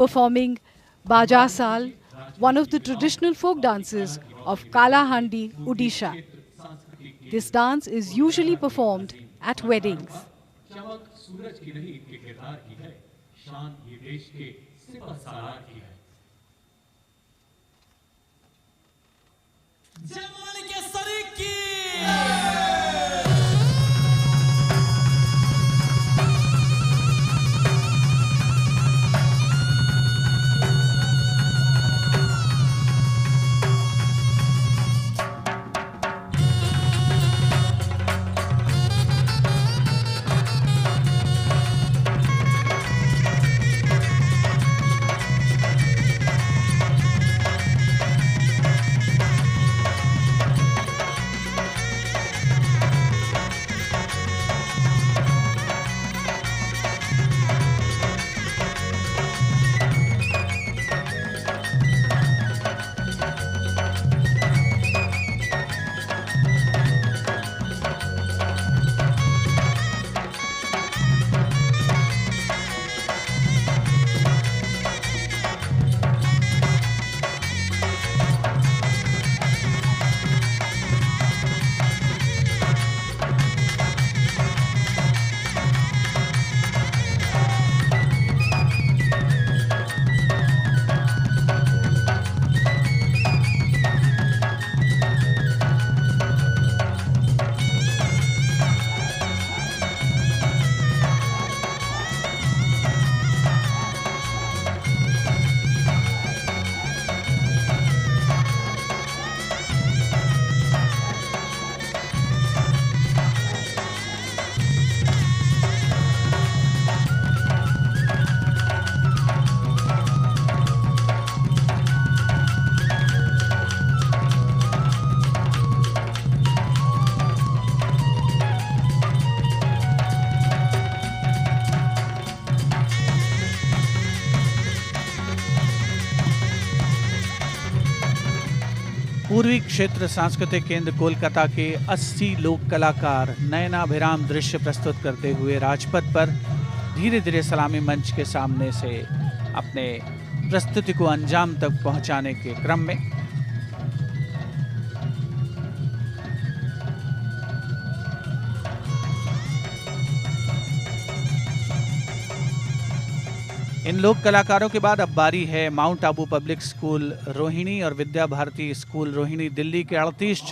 performing Baja Sal, one of the traditional folk dances of Kalahandi, Odisha. This dance is usually performed at weddings. चमक सूरज की नहीं इनके किरदार की है, शान ये देश के सिपह सालार की है। जमल के सरीक की पूर्वी क्षेत्र सांस्कृतिक केंद्र कोलकाता के 80 लोक कलाकार नयनाभिराम दृश्य प्रस्तुत करते हुए राजपथ पर धीरे धीरे सलामी मंच के सामने से अपने प्रस्तुति को अंजाम तक पहुंचाने के क्रम में इन लोक कलाकारों के बाद अब बारी है mount Abu public school Rohini और विद्या भारती स्कूल रोहिणी दिल्ली के 38